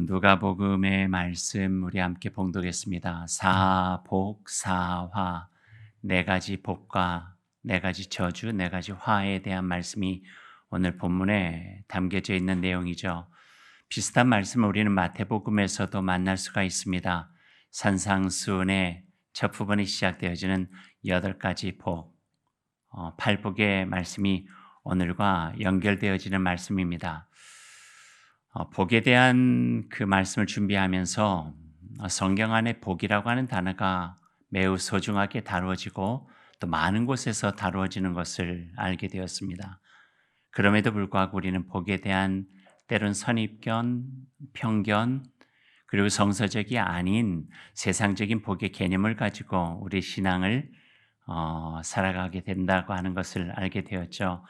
누가복음의 말씀 우리 함께 봉독했습니다. 사복사화 네 가지 복과 네 가지 저주, 네 가지 화에 대한 말씀이 오늘 본문에 담겨져 있는 내용이죠. 비슷한 말씀을 우리는 마태복음에서도 만날 수가 있습니다. 산상수훈의 첫 부분이 시작되어지는 8가지 복, 팔복의 말씀이 오늘과 연결되어지는 말씀입니다. 복에 대한 그 말씀을 준비하면서 성경 안에 복이라고 하는 단어가 매우 소중하게 다루어지고 또 많은 곳에서 다루어지는 것을 알게 되었습니다. 그럼에도 불구하고 우리는 복에 대한 때론 선입견, 편견, 그리고 성서적이 아닌 세상적인 복의 개념을 가지고 우리 신앙을 살아가게 된다고 하는 것을 알게 되었죠.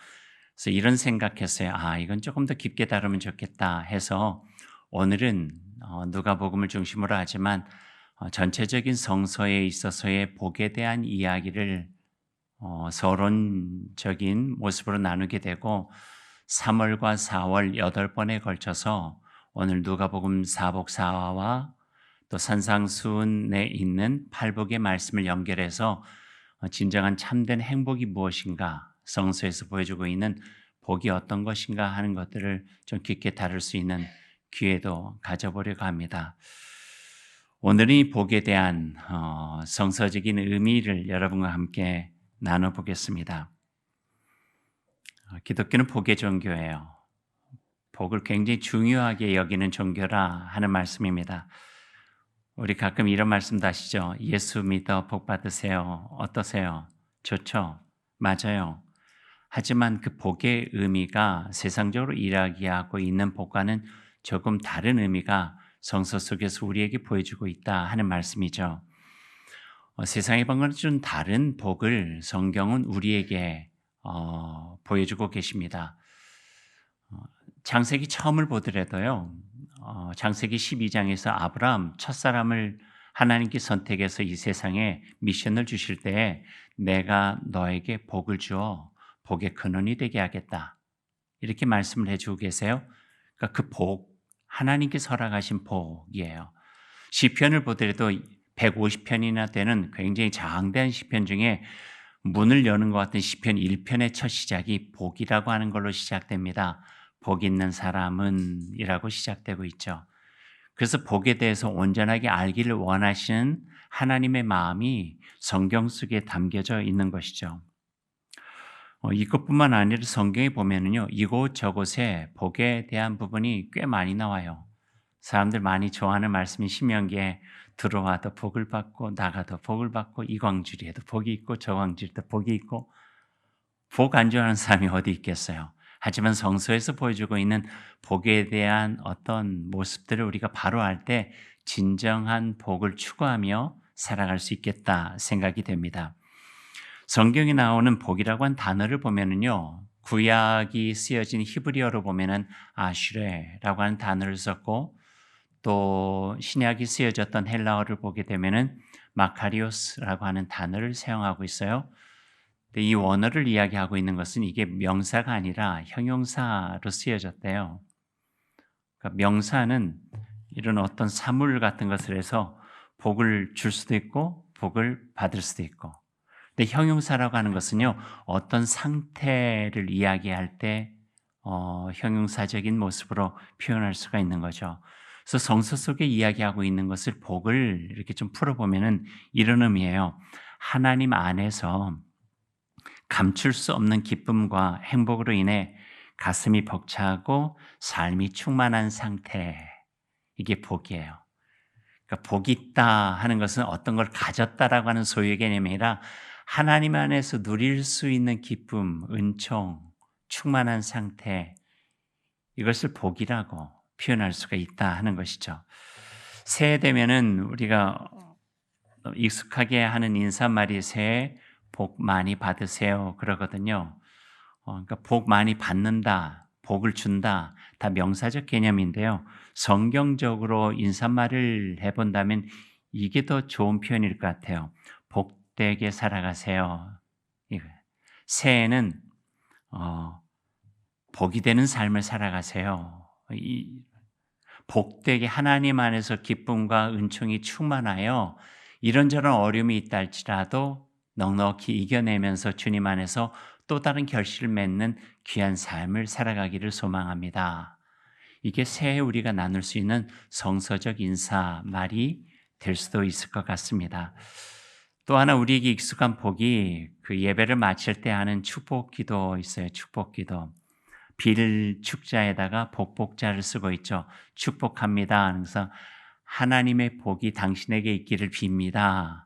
그래서 이런 생각했어요. 이건 조금 더 깊게 다루면 좋겠다 해서 오늘은 누가복음을 중심으로 하지만 전체적인 성서에 있어서의 복에 대한 이야기를 서론적인 모습으로 나누게 되고 3월과 4월 8번에 걸쳐서 오늘 누가복음 사복사화와 또 산상수훈에 있는 팔복의 말씀을 연결해서 진정한 참된 행복이 무엇인가, 성서에서 보여주고 있는 복이 어떤 것인가 하는 것들을 좀 깊게 다룰 수 있는 기회도 가져보려고 합니다. 오늘은 이 복에 대한 성서적인 의미를 여러분과 함께 나눠보겠습니다. 기독교는 복의 종교예요. 복을 굉장히 중요하게 여기는 종교라 하는 말씀입니다. 우리 가끔 이런 말씀도 하시죠. 예수 믿어 복 받으세요. 어떠세요? 좋죠? 맞아요. 하지만 그 복의 의미가 세상적으로 이야기하고 있는 복과는 조금 다른 의미가 성서 속에서 우리에게 보여주고 있다 하는 말씀이죠. 세상의 방과는 좀 다른 복을 성경은 우리에게 보여주고 계십니다. 창세기 처음을 보더라도요. 창세기 12장에서 아브라함 첫사람을 하나님께 선택해서 이 세상에 미션을 주실 때에 내가 너에게 복을 주어 복의 근원이 되게 하겠다. 이렇게 말씀을 해주고 계세요. 그러니까 그 복, 하나님께서 허락하신 복이에요. 시편을 보더라도 150편이나 되는 굉장히 장대한 시편 중에 문을 여는 것 같은 시편 1편의 첫 시작이 복이라고 하는 걸로 시작됩니다. 복 있는 사람은 이라고 시작되고 있죠. 그래서 복에 대해서 온전하게 알기를 원하시는 하나님의 마음이 성경 속에 담겨져 있는 것이죠. 이것뿐만 아니라 성경에 보면은요, 이곳저곳에 복에 대한 부분이 꽤 많이 나와요. 사람들 많이 좋아하는 말씀이 신명기에 들어와도 복을 받고 나가도 복을 받고 이 광주리에도 복이 있고 저 광주리에도 복이 있고 복 안 좋아하는 사람이 어디 있겠어요. 하지만 성서에서 보여주고 있는 복에 대한 어떤 모습들을 우리가 바로 알 때 진정한 복을 추구하며 살아갈 수 있겠다 생각이 됩니다. 성경에 나오는 복이라고 한 단어를 보면은요, 구약이 쓰여진 히브리어로 보면은 아슈레라고 하는 단어를 썼고, 또 신약이 쓰여졌던 헬라어를 보게 되면은 마카리오스라고 하는 단어를 사용하고 있어요. 이 원어를 이야기하고 있는 것은 이게 명사가 아니라 형용사로 쓰여졌대요. 그러니까 명사는 이런 어떤 사물 같은 것을 해서 복을 줄 수도 있고 복을 받을 수도 있고, 근데 형용사라고 하는 것은요, 어떤 상태를 이야기할 때 형용사적인 모습으로 표현할 수가 있는 거죠. 그래서 성서 속에 이야기하고 있는 것을 복을 이렇게 좀 풀어보면은 이런 의미예요. 하나님 안에서 감출 수 없는 기쁨과 행복으로 인해 가슴이 벅차고 삶이 충만한 상태, 이게 복이에요. 그러니까 복이 있다 하는 것은 어떤 걸 가졌다라고 하는 소유의 개념이 아니라 하나님 안에서 누릴 수 있는 기쁨, 은총, 충만한 상태, 이것을 복이라고 표현할 수가 있다 하는 것이죠. 새해 되면은 우리가 익숙하게 하는 인사말이 새해 복 많이 받으세요 그러거든요. 그러니까 복 많이 받는다, 복을 준다, 다 명사적 개념인데요. 성경적으로 인사말을 해본다면 이게 더 좋은 표현일 것 같아요. 복되게 살아가세요. 새해는 복이 되는 삶을 살아가세요. 복되게 하나님 안에서 기쁨과 은총이 충만하여 이런저런 어려움이 있다 할지라도 넉넉히 이겨내면서 주님 안에서 또 다른 결실을 맺는 귀한 삶을 살아가기를 소망합니다. 이게 새해 우리가 나눌 수 있는 성서적 인사 말이 될 수도 있을 것 같습니다. 또 하나 우리에게 익숙한 복이 그 예배를 마칠 때 하는 축복 기도 있어요. 축복 기도. 빌 축자에다가 복복자를 쓰고 있죠. 축복합니다. 그래서 하나님의 복이 당신에게 있기를 빕니다.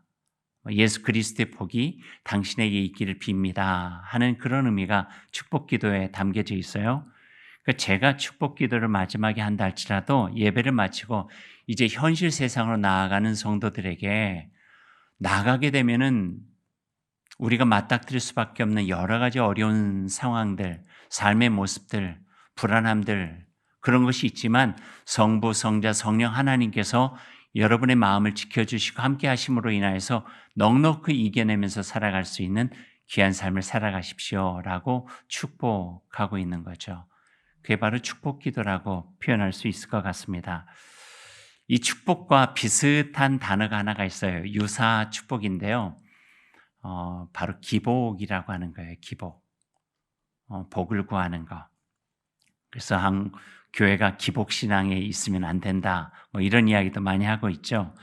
예수 그리스도의 복이 당신에게 있기를 빕니다. 하는 그런 의미가 축복 기도에 담겨져 있어요. 그러니까 제가 축복 기도를 마지막에 한다 할지라도 예배를 마치고 이제 현실 세상으로 나아가는 성도들에게 나가게 되면은 우리가 맞닥뜨릴 수밖에 없는 여러 가지 어려운 상황들, 삶의 모습들, 불안함들 그런 것이 있지만 성부, 성자, 성령 하나님께서 여러분의 마음을 지켜주시고 함께 하심으로 인하여서 넉넉히 이겨내면서 살아갈 수 있는 귀한 삶을 살아가십시오라고 축복하고 있는 거죠. 그게 바로 축복 기도라고 표현할 수 있을 것 같습니다. 이 축복과 비슷한 단어가 하나가 있어요. 유사 축복인데요. 바로 기복이라고 하는 거예요. 기복. 복을 구하는 거. 그래서 한 교회가 기복신앙에 있으면 안 된다. 뭐 이런 이야기도 많이 하고 있죠.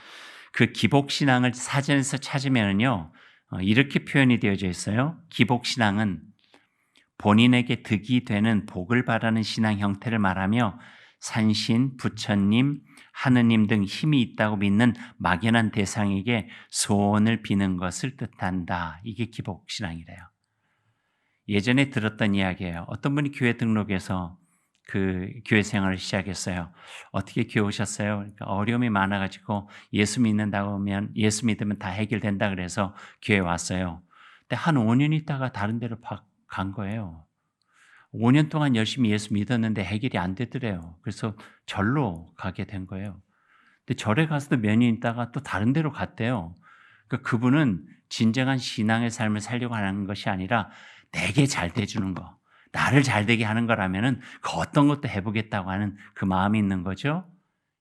그 기복신앙을 사전에서 찾으면요. 이렇게 표현이 되어져 있어요. 기복신앙은 본인에게 득이 되는 복을 바라는 신앙 형태를 말하며 산신, 부처님, 하느님 등 힘이 있다고 믿는 막연한 대상에게 소원을 비는 것을 뜻한다. 이게 기복신앙이래요. 예전에 들었던 이야기예요. 어떤 분이 교회 등록해서 그 교회 생활을 시작했어요. 어떻게 교회 오셨어요? 그러니까 어려움이 많아가지고 예수 믿는다고 하면 예수 믿으면 다 해결된다 그래서 교회 왔어요. 근데 한 5년 있다가 다른 데로 간 거예요. 5년 동안 열심히 예수 믿었는데 해결이 안 되더래요. 그래서 절로 가게 된 거예요. 근데 절에 가서도 몇 년 있다가 또 다른 데로 갔대요. 그러니까 그분은 진정한 신앙의 삶을 살려고 하는 것이 아니라 내게 잘 돼주는 거, 나를 잘 되게 하는 거라면은 그 어떤 것도 해보겠다고 하는 그 마음이 있는 거죠.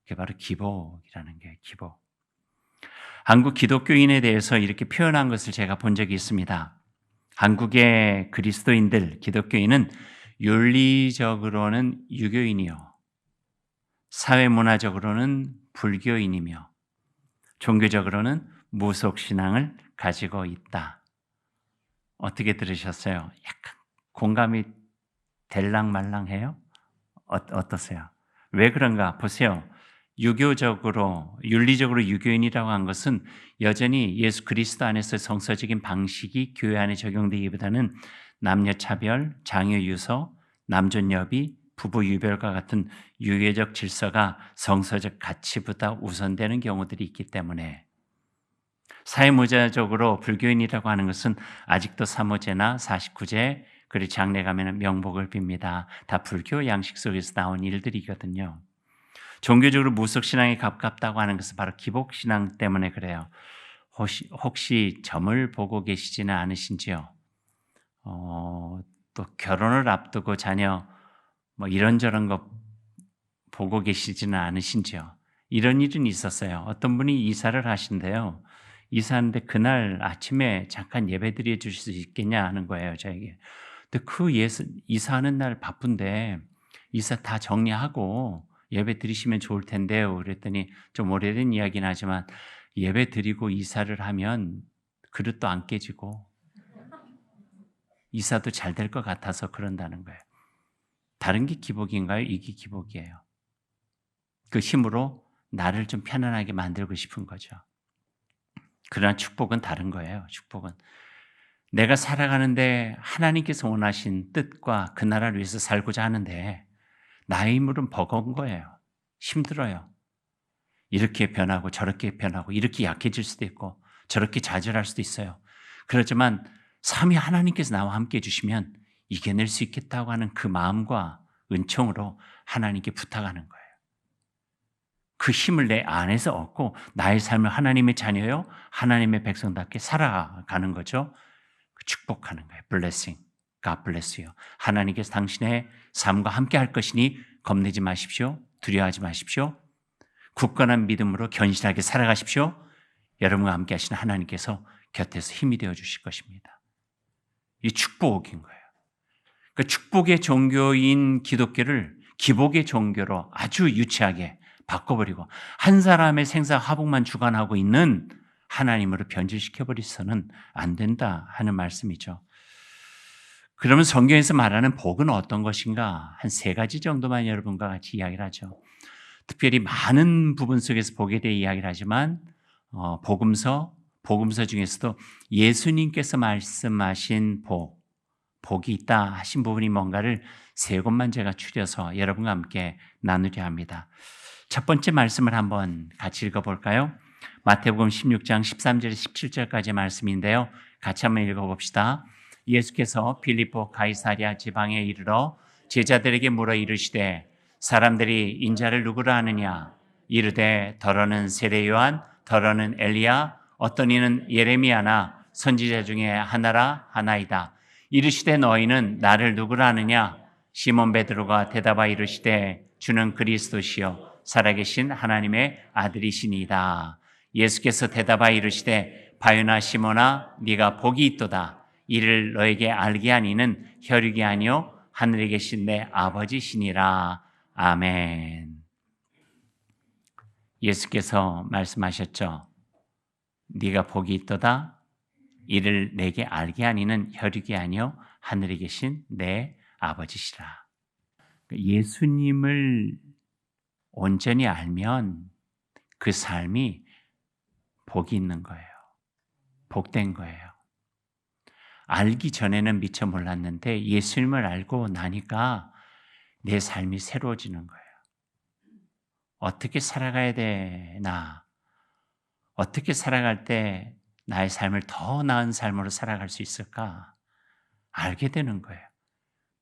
그게 바로 기복이라는 게 기복. 한국 기독교인에 대해서 이렇게 표현한 것을 제가 본 적이 있습니다. 한국의 그리스도인들, 기독교인은 윤리적으로는 유교인이요. 사회문화적으로는 불교인이며 종교적으로는 무속신앙을 가지고 있다. 어떻게 들으셨어요? 약간 공감이 될랑말랑해요? 어떠세요? 왜 그런가? 보세요. 유교적으로, 윤리적으로 유교인이라고 한 것은 여전히 예수 그리스도 안에서 성서적인 방식이 교회 안에 적용되기보다는 남녀차별, 장유유서, 남존여비, 부부유별과 같은 유교적 질서가 성서적 가치보다 우선되는 경우들이 있기 때문에 사회문화적으로 불교인이라고 하는 것은 아직도 사모제나 49제 그리고 장례 가면 명복을 빕니다. 다 불교 양식 속에서 나온 일들이거든요. 종교적으로 무속신앙에 가깝다고 하는 것은 바로 기복신앙 때문에 그래요. 혹시 점을 보고 계시지는 않으신지요? 또 결혼을 앞두고 자녀 뭐 이런저런 거 보고 계시지는 않으신지요? 이런 일은 있었어요. 어떤 분이 이사를 하신대요. 이사하는데 그날 아침에 잠깐 예배 드려 주실 수 있겠냐 하는 거예요, 저에게. 근데 그 이사하는 날 바쁜데 이사 다 정리하고 예배 드리시면 좋을 텐데요. 그랬더니 좀 오래된 이야기는 하지만 예배 드리고 이사를 하면 그릇도 안 깨지고 이사도 잘 될 것 같아서 그런다는 거예요. 다른 게 기복인가요? 이게 기복이에요. 그 힘으로 나를 좀 편안하게 만들고 싶은 거죠. 그러나 축복은 다른 거예요. 축복은 내가 살아가는데 하나님께서 원하신 뜻과 그 나라를 위해서 살고자 하는데 나의 힘으로는 버거운 거예요. 힘들어요. 이렇게 변하고 저렇게 변하고 이렇게 약해질 수도 있고 저렇게 좌절할 수도 있어요. 그렇지만 삼위 하나님께서 나와 함께 해주시면 이겨낼 수 있겠다고 하는 그 마음과 은총으로 하나님께 부탁하는 거예요. 그 힘을 내 안에서 얻고 나의 삶을 하나님의 자녀요, 하나님의 백성답게 살아가는 거죠. 축복하는 거예요. blessing. God bless you. 하나님께서 당신의 삶과 함께 할 것이니 겁내지 마십시오. 두려워하지 마십시오. 굳건한 믿음으로 견실하게 살아가십시오. 여러분과 함께 하시는 하나님께서 곁에서 힘이 되어 주실 것입니다. 이 축복인 거예요. 그 축복의 종교인 기독교를 기복의 종교로 아주 유치하게 바꿔버리고 한 사람의 생사 화복만 주관하고 있는 하나님으로 변질시켜버리서는 안 된다 하는 말씀이죠. 그러면 성경에서 말하는 복은 어떤 것인가? 한 3가지 정도만 여러분과 같이 이야기를 하죠. 특별히 많은 부분 속에서 복에 대해 이야기를 하지만 복음서 중에서도 예수님께서 말씀하신 복이 있다 하신 부분이 뭔가를 3곳만 제가 추려서 여러분과 함께 나누려 합니다. 첫 번째 말씀을 한번 같이 읽어볼까요? 마태복음 16장 13절 17절까지 말씀인데요. 같이 한번 읽어봅시다. 예수께서 빌립보 가이사랴 지방에 이르러 제자들에게 물어 이르시되 사람들이 인자를 누구라 하느냐? 이르되 더러는 세례 요한, 더러는 엘리야, 어떤 이는 예레미야나 선지자 중에 하나라 하나이다. 이르시되 너희는 나를 누구라 하느냐? 시몬 베드로가 대답하여 이르시되 주는 그리스도시요 살아계신 하나님의 아들이시니이다. 예수께서 대답하여 이르시되 바요나 시몬아 네가 복이 있도다. 이를 너에게 알게 하니는 혈육이 아니요 하늘에 계신 내 아버지시니라. 아멘. 예수께서 말씀하셨죠. 네가 복이 있도다. 이를 내게 알게 하니는 혈육이 아니요 하늘에 계신 내 아버지시라. 예수님을 온전히 알면 그 삶이 복이 있는 거예요. 복된 거예요. 알기 전에는 미처 몰랐는데 예수님을 알고 나니까 내 삶이 새로워지는 거예요. 어떻게 살아가야 되나? 어떻게 살아갈 때 나의 삶을 더 나은 삶으로 살아갈 수 있을까? 알게 되는 거예요.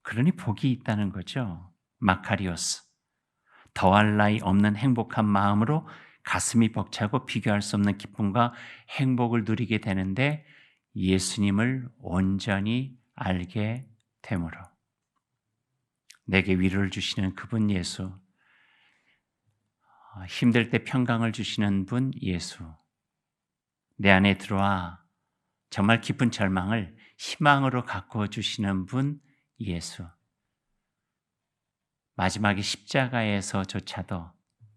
그러니 복이 있다는 거죠. 마카리오스. 더할 나위 없는 행복한 마음으로 가슴이 벅차고 비교할 수 없는 기쁨과 행복을 누리게 되는데 예수님을 온전히 알게 되므로 내게 위로를 주시는 그분 예수, 힘들 때 평강을 주시는 분 예수, 내 안에 들어와 정말 깊은 절망을 희망으로 가꾸어 주시는 분 예수, 마지막에 십자가에서조차도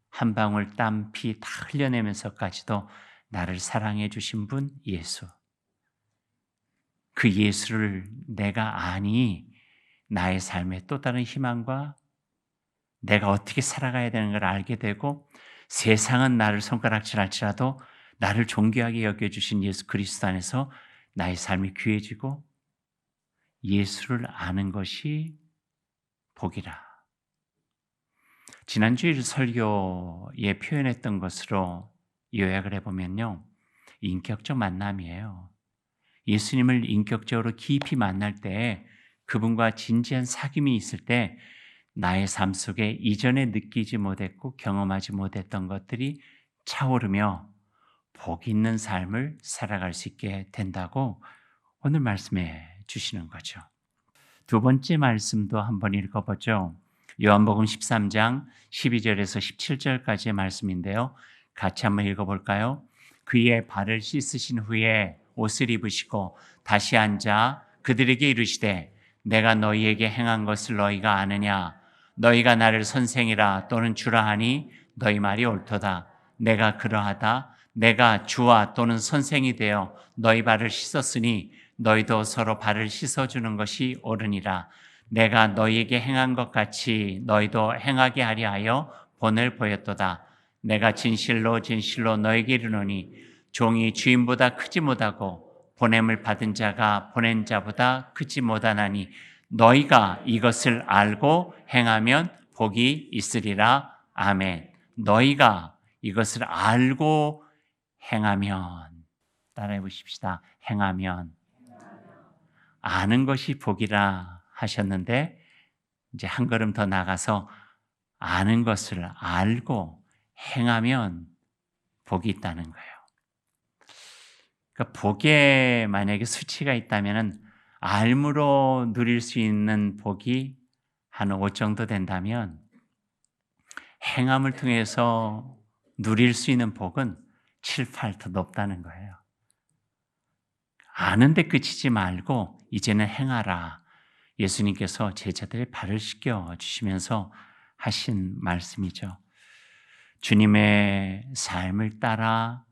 한 방울 땀, 피 다 흘려내면서까지도 나를 사랑해 주신 분 예수, 그 예수를 내가 아니 나의 삶에 또 다른 희망과 내가 어떻게 살아가야 되는 걸 알게 되고 세상은 나를 손가락질할지라도 나를 존귀하게 여겨주신 예수 그리스도 안에서 나의 삶이 귀해지고 예수를 아는 것이 복이라. 지난주일 설교에 표현했던 것으로 요약을 해보면요. 인격적 만남이에요. 예수님을 인격적으로 깊이 만날 때 그분과 진지한 사귐이 있을 때 나의 삶 속에 이전에 느끼지 못했고 경험하지 못했던 것들이 차오르며 복 있는 삶을 살아갈 수 있게 된다고 오늘 말씀해 주시는 거죠. 두 번째 말씀도 한번 읽어보죠. 요한복음 13장 12절에서 17절까지의 말씀인데요. 같이 한번 읽어볼까요? 그의 발을 씻으신 후에 옷을 입으시고 다시 앉아 그들에게 이르시되 내가 너희에게 행한 것을 너희가 아느냐? 너희가 나를 선생이라 또는 주라 하니 너희 말이 옳도다. 내가 그러하다. 내가 주와 또는 선생이 되어 너희 발을 씻었으니 너희도 서로 발을 씻어주는 것이 옳으니라. 내가 너희에게 행한 것 같이 너희도 행하게 하려 하여 본을 보였도다. 내가 진실로 진실로 너희에게 이르노니 종이 주인보다 크지 못하고 보냄을 받은 자가 보낸 자보다 크지 못하나니 너희가 이것을 알고 행하면 복이 있으리라. 아멘. 너희가 이것을 알고 행하면, 따라해 보십시다. 행하면. 아는 것이 복이라 하셨는데 이제 한 걸음 더 나가서 아는 것을 알고 행하면 복이 있다는 거예요. 그러니까 복에 만약에 수치가 있다면 알므로 누릴 수 있는 복이 한 5 정도 된다면 행함을 통해서 누릴 수 있는 복은 7, 8 더 높다는 거예요. 아는데 그치지 말고 이제는 행하라. 예수님께서 제자들의 발을 씻겨 주시면서 하신 말씀이죠. 주님의 삶을 따라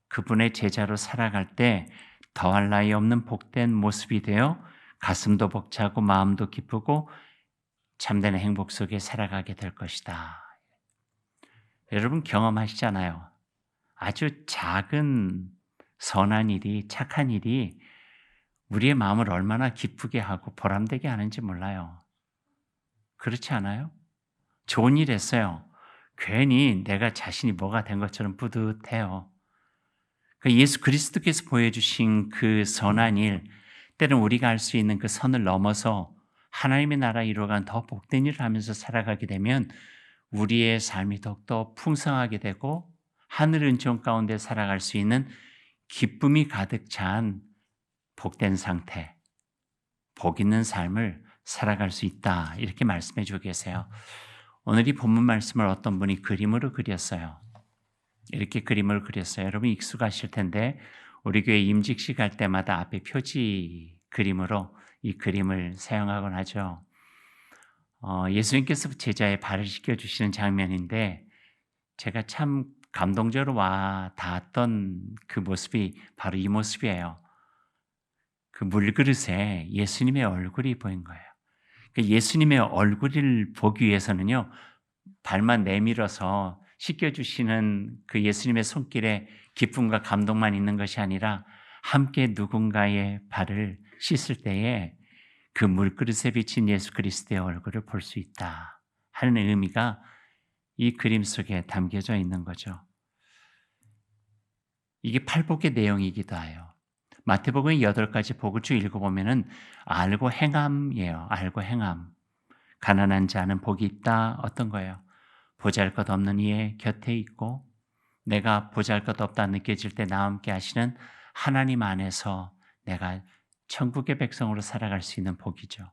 그분의 제자로 살아갈 때 더할 나위 없는 복된 모습이 되어 가슴도 벅차고 마음도 기쁘고 참된 행복 속에 살아가게 될 것이다. 여러분 경험하시잖아요. 아주 작은 선한 일이, 착한 일이 우리의 마음을 얼마나 기쁘게 하고 보람되게 하는지 몰라요. 그렇지 않아요? 좋은 일 했어요. 괜히 내가 자신이 뭐가 된 것처럼 뿌듯해요. 예수 그리스도께서 보여주신 그 선한 일, 때로는 우리가 할 수 있는 그 선을 넘어서 하나님의 나라 이루어간 더 복된 일을 하면서 살아가게 되면 우리의 삶이 더욱더 풍성하게 되고 하늘 은총 가운데 살아갈 수 있는 기쁨이 가득 찬 복된 상태, 복 있는 삶을 살아갈 수 있다. 이렇게 말씀해 주고 계세요. 오늘 이 본문 말씀을 어떤 분이 그림으로 그렸어요. 이렇게 그림을 그렸어요. 여러분 익숙하실 텐데 우리 교회 임직식 할 때마다 앞에 표지 그림으로 이 그림을 사용하곤 하죠. 예수님께서 제자의 발을 씻겨주시는 장면인데 제가 참 감동적으로 와 닿았던 그 모습이 바로 이 모습이에요. 그 물그릇에 예수님의 얼굴이 보인 거예요. 예수님의 얼굴을 보기 위해서는요, 발만 내밀어서 씻겨주시는 그 예수님의 손길에 기쁨과 감동만 있는 것이 아니라 함께 누군가의 발을 씻을 때에 그 물그릇에 비친 예수 그리스도의 얼굴을 볼 수 있다 하는 의미가 이 그림 속에 담겨져 있는 거죠. 이게 팔복의 내용이기도 해요. 마태복음의 8가지 복을 쭉 읽어보면은 알고 행함이에요. 알고 행함. 가난한 자는 복이 있다. 어떤 거예요? 보잘것없는 이의 곁에 있고 내가 보잘것없다 느껴질 때 나와 함께 하시는 하나님 안에서 내가 천국의 백성으로 살아갈 수 있는 복이죠.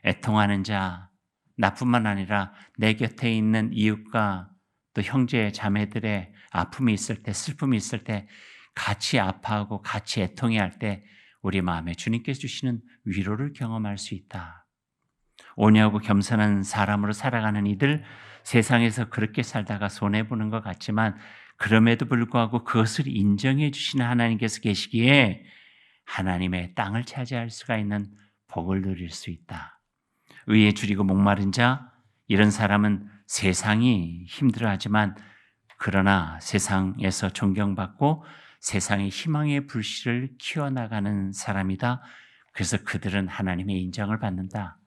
애통하는 자, 나뿐만 아니라 내 곁에 있는 이웃과 또 형제 자매들의 아픔이 있을 때, 슬픔이 있을 때 같이 아파하고 같이 애통해야 할 때 우리 마음에 주님께서 주시는 위로를 경험할 수 있다. 온유하고 겸손한 사람으로 살아가는 이들, 세상에서 그렇게 살다가 손해보는 것 같지만 그럼에도 불구하고 그것을 인정해 주시는 하나님께서 계시기에 하나님의 땅을 차지할 수가 있는 복을 누릴 수 있다. 의에 줄이고 목마른 자, 이런 사람은 세상이 힘들어하지만 그러나 세상에서 존경받고 세상의 희망의 불씨를 키워나가는 사람이다. 그래서 그들은 하나님의 인정을 받는다.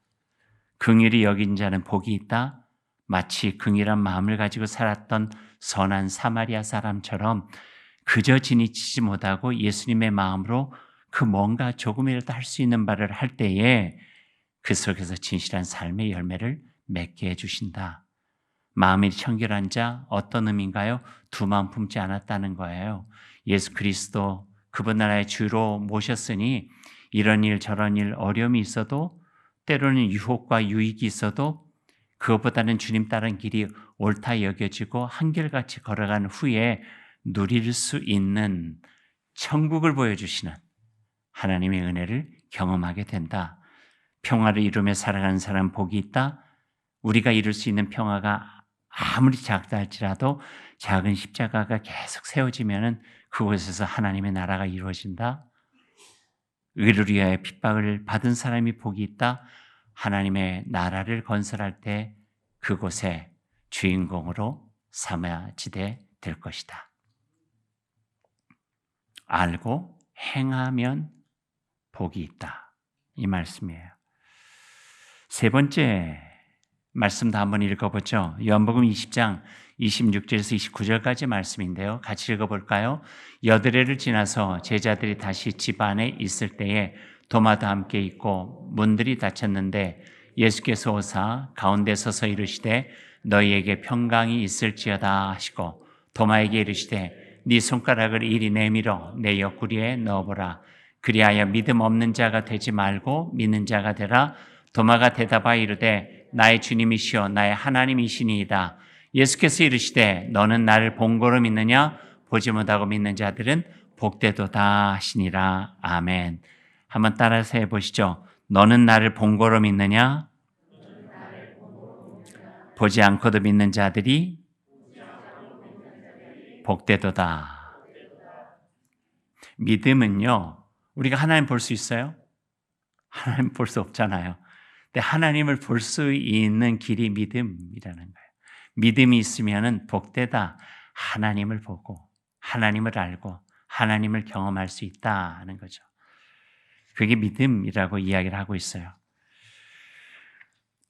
긍휼히 여긴 자는 복이 있다. 마치 긍휼한 마음을 가지고 살았던 선한 사마리아 사람처럼 그저 지니치지 못하고 예수님의 마음으로 그 뭔가 조금이라도 할 수 있는 바를 할 때에 그 속에서 진실한 삶의 열매를 맺게 해주신다. 마음이 청결한 자 어떤 의미인가요? 두 마음 품지 않았다는 거예요. 예수 그리스도 그분 나라의 주로 모셨으니 이런 일 저런 일 어려움이 있어도 때로는 유혹과 유익이 있어도 그것보다는 주님 따른 길이 옳다 여겨지고 한결같이 걸어간 후에 누릴 수 있는 천국을 보여주시는 하나님의 은혜를 경험하게 된다. 평화를 이루며 살아가는 사람 복이 있다. 우리가 이룰 수 있는 평화가 아무리 작다 할지라도 작은 십자가가 계속 세워지면은 그곳에서 하나님의 나라가 이루어진다. 의를 위하여 핍박을 받은 사람이 복이 있다. 하나님의 나라를 건설할 때 그곳에 주인공으로 삼아지게 될 것이다. 알고 행하면 복이 있다. 이 말씀이에요. 세 번째 말씀도 한번 읽어보죠. 요한복음 20장 26절에서 29절까지 말씀인데요. 같이 읽어볼까요? 여드레를 지나서 제자들이 다시 집 안에 있을 때에 도마도 함께 있고 문들이 닫혔는데 예수께서 오사 가운데 서서 이르시되 너희에게 평강이 있을지어다 하시고 도마에게 이르시되 네 손가락을 이리 내밀어 내 옆구리에 넣어보라. 그리하여 믿음 없는 자가 되지 말고 믿는 자가 되라. 도마가 대답하여 이르되 나의 주님이시여 나의 하나님이시니이다. 예수께서 이르시되 너는 나를 본고로 믿느냐 보지 못하고 믿는 자들은 복되도다 하시니라. 아멘. 한번 따라서 해보시죠. 너는 나를 본고로 믿느냐 보지 않고도 믿는 자들이 복되도다. 믿음은요, 우리가 하나님 볼 수 있어요? 하나님 볼 수 없잖아요. 근데 하나님을 볼 수 있는 길이 믿음이라는 거예요. 믿음이 있으면은 복되다. 하나님을 보고, 하나님을 알고, 하나님을 경험할 수 있다는 거죠. 그게 믿음이라고 이야기를 하고 있어요.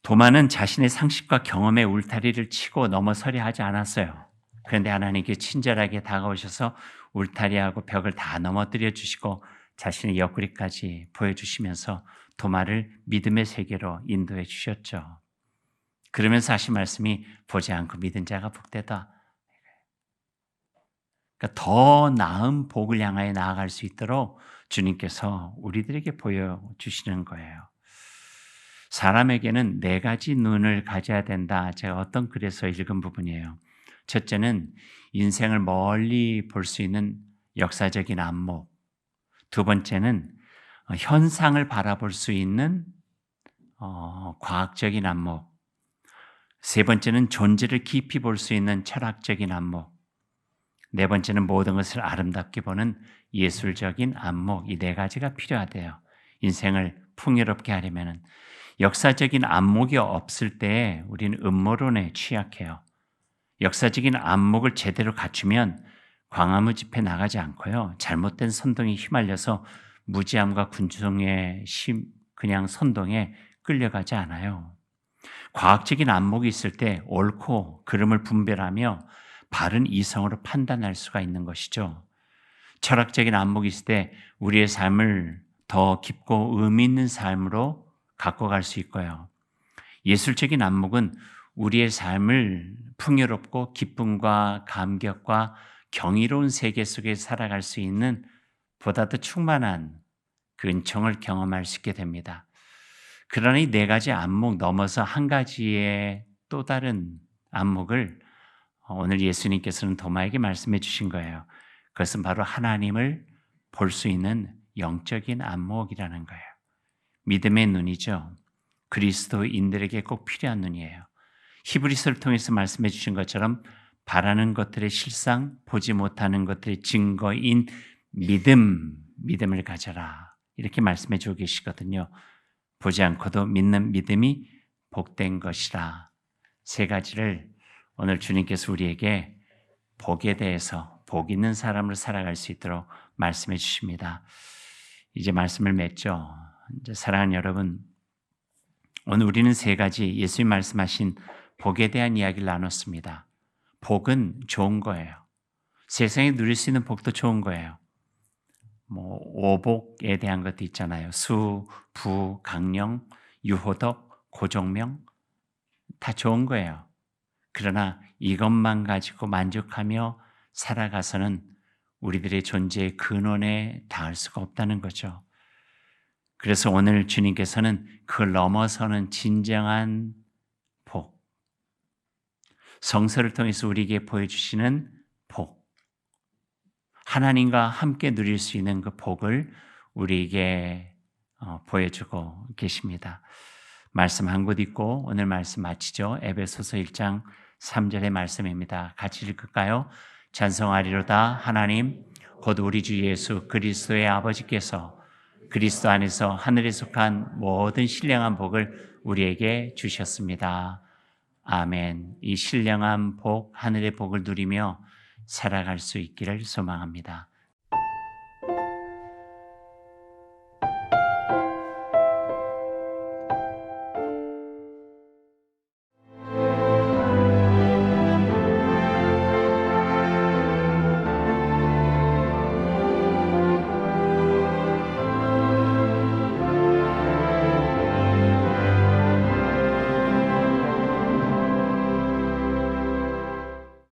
도마는 자신의 상식과 경험의 울타리를 치고 넘어서려 하지 않았어요. 그런데 하나님께 친절하게 다가오셔서 울타리하고 벽을 다 넘어뜨려 주시고 자신의 옆구리까지 보여주시면서 도마를 믿음의 세계로 인도해 주셨죠. 그러면서 하신 말씀이 보지 않고 믿은 자가 복되다. 그러니까 더 나은 복을 향하여 나아갈 수 있도록 주님께서 우리들에게 보여주시는 거예요. 사람에게는 4가지 눈을 가져야 된다. 제가 어떤 글에서 읽은 부분이에요. 첫째는 인생을 멀리 볼 수 있는 역사적인 안목. 두 번째는 현상을 바라볼 수 있는 과학적인 안목. 세 번째는 존재를 깊이 볼 수 있는 철학적인 안목. 네 번째는 모든 것을 아름답게 보는 예술적인 안목. 이 4가지가 필요하대요. 인생을 풍요롭게 하려면 역사적인 안목이 없을 때 우리는 음모론에 취약해요. 역사적인 안목을 제대로 갖추면 광화문 집회 나가지 않고요. 잘못된 선동에 휘말려서 무지함과 군중의 그냥 선동에 끌려가지 않아요. 과학적인 안목이 있을 때 옳고 그름을 분별하며 바른 이성으로 판단할 수가 있는 것이죠. 철학적인 안목이 있을 때 우리의 삶을 더 깊고 의미 있는 삶으로 갖고 갈 수 있고요. 예술적인 안목은 우리의 삶을 풍요롭고 기쁨과 감격과 경이로운 세계 속에 살아갈 수 있는 보다 더 충만한 그 은총을 경험할 수 있게 됩니다. 그러나 이 4가지 안목 넘어서 한 가지의 또 다른 안목을 오늘 예수님께서는 도마에게 말씀해 주신 거예요. 그것은 바로 하나님을 볼 수 있는 영적인 안목이라는 거예요. 믿음의 눈이죠. 그리스도인들에게 꼭 필요한 눈이에요. 히브리서를 통해서 말씀해 주신 것처럼 바라는 것들의 실상, 보지 못하는 것들의 증거인 믿음을 가져라. 이렇게 말씀해 주고 계시거든요. 보지 않고도 믿는 믿음이 복된 것이라. 3가지를 오늘 주님께서 우리에게 복에 대해서 복 있는 사람으로 살아갈 수 있도록 말씀해 주십니다. 이제 말씀을 맺죠. 이제 사랑하는 여러분, 오늘 우리는 3가지 예수님 말씀하신 복에 대한 이야기를 나눴습니다. 복은 좋은 거예요. 세상에 누릴 수 있는 복도 좋은 거예요. 오복에 대한 것도 있잖아요. 수, 부, 강령, 유호덕, 고종명 다 좋은 거예요. 그러나 이것만 가지고 만족하며 살아가서는 우리들의 존재의 근원에 닿을 수가 없다는 거죠. 그래서 오늘 주님께서는 그걸 넘어서는 진정한 복, 성서를 통해서 우리에게 보여주시는 복, 하나님과 함께 누릴 수 있는 그 복을 우리에게 보여주고 계십니다. 말씀 한 곳 읽고 오늘 말씀 마치죠. 에베소서 1장 3절의 말씀입니다. 같이 읽을까요? 찬송하리로다 하나님 곧 우리 주 예수 그리스도의 아버지께서 그리스도 안에서 하늘에 속한 모든 신령한 복을 우리에게 주셨습니다. 아멘. 이 신령한 복, 하늘의 복을 누리며 살아갈 수 있기를 소망합니다.